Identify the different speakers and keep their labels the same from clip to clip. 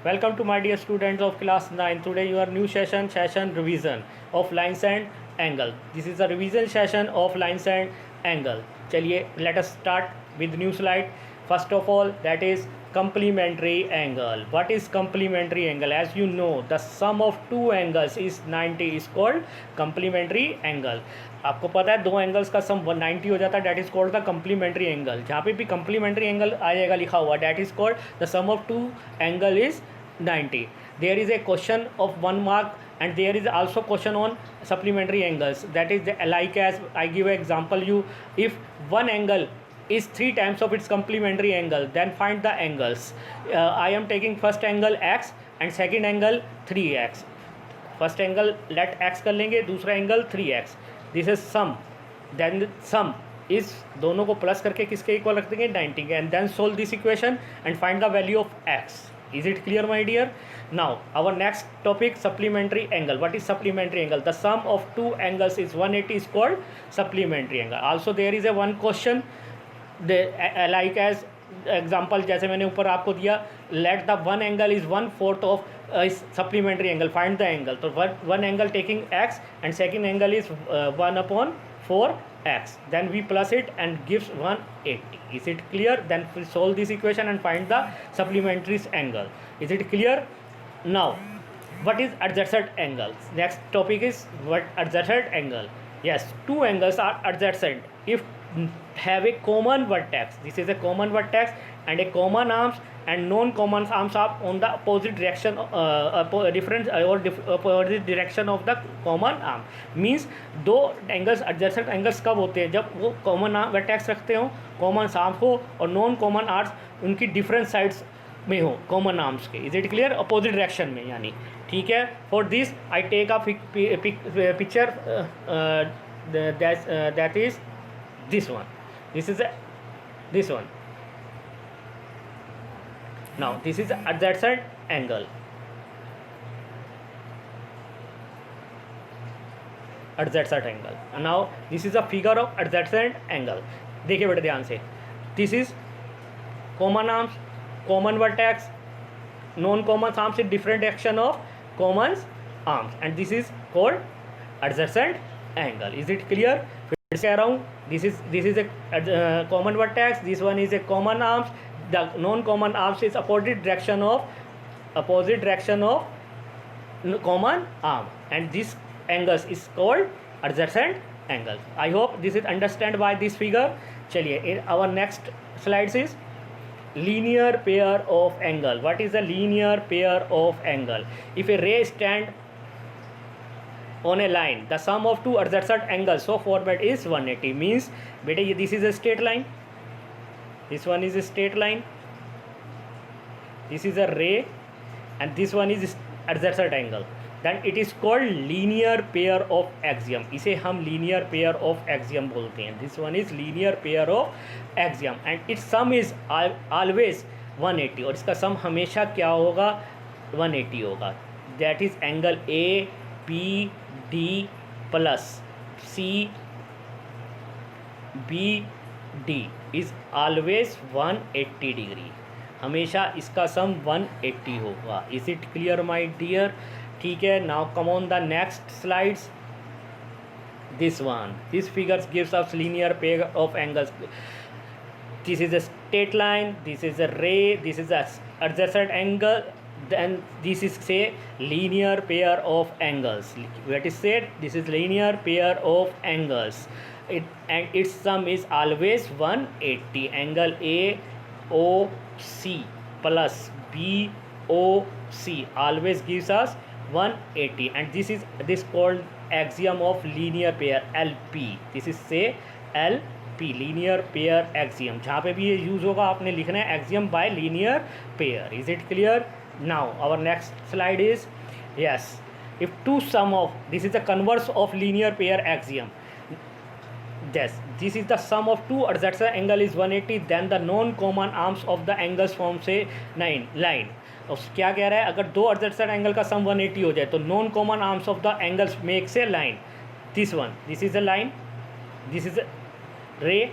Speaker 1: Welcome to my dear students of class 9. Today your new session revision of lines and angle. This is a revision session of lines and angle. चलिए let us start with new slide. First of all, that is complementary angle. What is complementary angle? As you know, the sum of two angles is 90 is called complementary angle. आपको पता है दो angles का सम 190 हो जाता है, that is called the complementary angle. जहाँ पे भी कम्प्लीमेंट्री एंगल आएगा लिखा हुआ, that is called the sum of two angle is 90. There is a question of 1 mark and there is also question on supplementary angles. That is like as I give an example you, if one angle is 3 times of its complementary angle, then find the angles. I am taking first angle x and second angle 3x. First angle let x कर लेंगे, दूसरा angle 3x. This is sum, then sum इस दोनों को plus करके किसके equal रख देंगे 90 के, and then solve this equation and find the value of x. Is it clear, my dear? Now our next topic, supplementary angle. What is supplementary angle? The sum of two angles is 180 is called supplementary angle. Also there is a one question, like as example जैसे मैंने ऊपर आपको दिया, let the one angle is 1/4 of supplementary angle, find the angle. तो one angle taking x and second angle is 1/4x, then we plus it and gives 180. Is it clear? Then we solve this equation and find the supplementary angle. Is it clear? Now what is adjacent angle? Next topic is what adjacent angle. Yes, two angles are adjacent if have a common vertex. This is a common vertex and a common arms, and non-common arms are on the opposite direction, opposite direction of the common arm. Means दो angles adjacent angles कब होते हैं? जब वो common vertex रखते हो, common arm हो, और नॉन कॉमन आर्म्स उनकी डिफरेंट साइड्स में हो कॉमन आर्म्स के. Is it clear? Opposite direction में यानी. ठीक है. For this I take a picture that is this one. This is this one. Now this is adjacent angle. Adjacent angle. And now this is a figure of adjacent angle. देखिए बेटे ध्यान से. This is common arms, common vertex, non-common arms in different direction of common arms, and this is called adjacent angle. Is it clear? Around this is a common vertex, this one is a common arms, the non-common arms is opposite direction of common arm, and this angles is called adjacent angles. I hope this is understand by this figure. चलिए our next slides is linear pair of angle. What is a linear pair of angle? If a ray stand on a line, the sum of two adjacent angles so forward is 180. Means beta this is a straight line, this one is a straight line, this is a ray, and this one is adjacent angle, then it is called linear pair of axiom. इसे हम linear pair of axiom बोलते हैं. This one is linear pair of axiom and its sum is always 180, और इसका sum हमेशा क्या होगा? 180 होगा. That is angle A P D plus C B D is always 180 degree. हमेशा इसका सम 180 होगा. Is it clear, my dear? ठीक है. Now come on the next slides. This one, this figure gives us linear pair of angles. This is a straight line, this is a ray, this is a adjacent angle, then this is say linear pair of angles. What is said? This is linear pair of angles. And its sum is always 180. Angle AOC plus BOC always gives us 180, and this called axiom of linear pair, LP. This is say LP, linear pair axiom. जहाँ पे भी ये use होगा आपने लिखना है axiom by linear pair. Is it clear? Now our next slide is, yes, if two sum of, this is the converse of linear pair axiom. Yes, this is the sum of two adjacent angle is 180, then the non-common arms of the angles form say line. और क्या कह रहा है? अगर दो adjacent angle का सम 180 हो जाए तो non common arms of the angles make से line. This one, this is a line, this is a ray,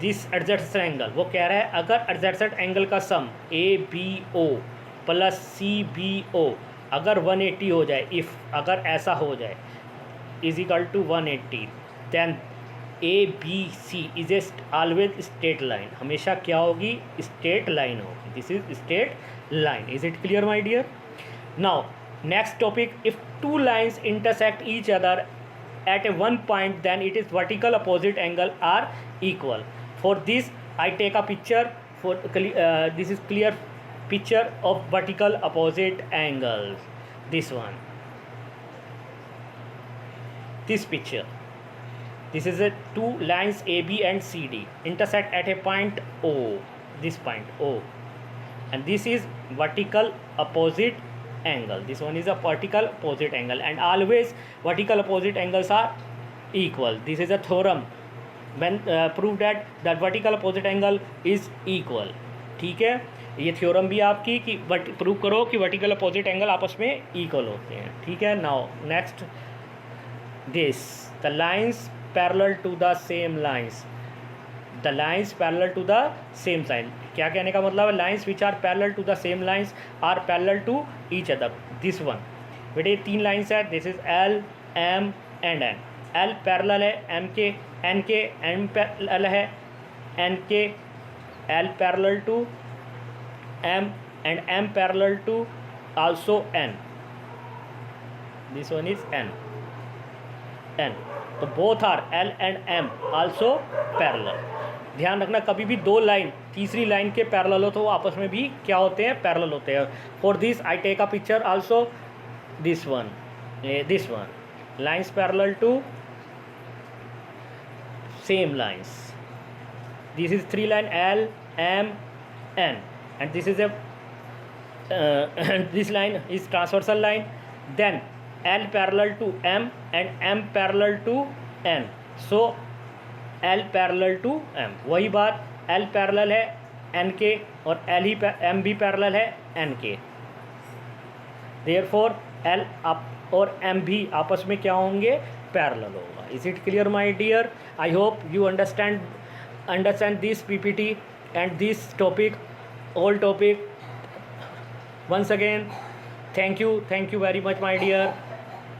Speaker 1: this adjacent angle, वो कह रहा है अगर एडजेसेंट एंगल का sum A B O plus C B O अगर 180 हो जाए, इफ़ अगर ऐसा हो जाए is equal to 180, then A B C is a always straight line, हमेशा क्या होगी, स्ट्रेट लाइन होगी, this is straight line. Is it clear my dear? Now next topic, if two lines intersect each other at a one point, then it is vertical opposite angle are equal. For this I take a picture for this is clear picture of vertical opposite angles. This one, this picture, this is a two lines AB and CD intersect at a point O, this point O, and this is vertical opposite angle. This one is a vertical opposite angle, and always vertical opposite angles are equal. This is a theorem when prove that vertical opposite angle is equal. ठीक है, ये theorem भी आपकी कि prove करो कि vertical opposite angle आपस में इक्वल होते हैं। ठीक है, now next, this the lines parallel to the same lines, the lines parallel to the same line, क्या कहने का मतलब है, lines which are parallel to the same lines are parallel to each other. This one बेटे तीन lines है, this is L M and N, L parallel है M के, एन के, एम पैरेलल है एन के, L parallel to M and M parallel to also N, this one is N N, तो both are L and M also parallel. ध्यान रखना कभी भी दो लाइन तीसरी लाइन के पैरेलल हो तो वो आपस में भी क्या होते हैं, पैरेलल होते हैं। For this I take a picture also, this one lines parallel to same lines, this is three line L M N and this is a this line is transversal line, then L parallel to M and M parallel to N, so L parallel to M, वही बात L parallel है N के और L ही M भी parallel है N के, therefore L up और M भी आपस में क्या होंगे, parallel होगा। Is it clear my dear? I hope you understand this PPT and this topic, all topic. Once again thank you very much my dear.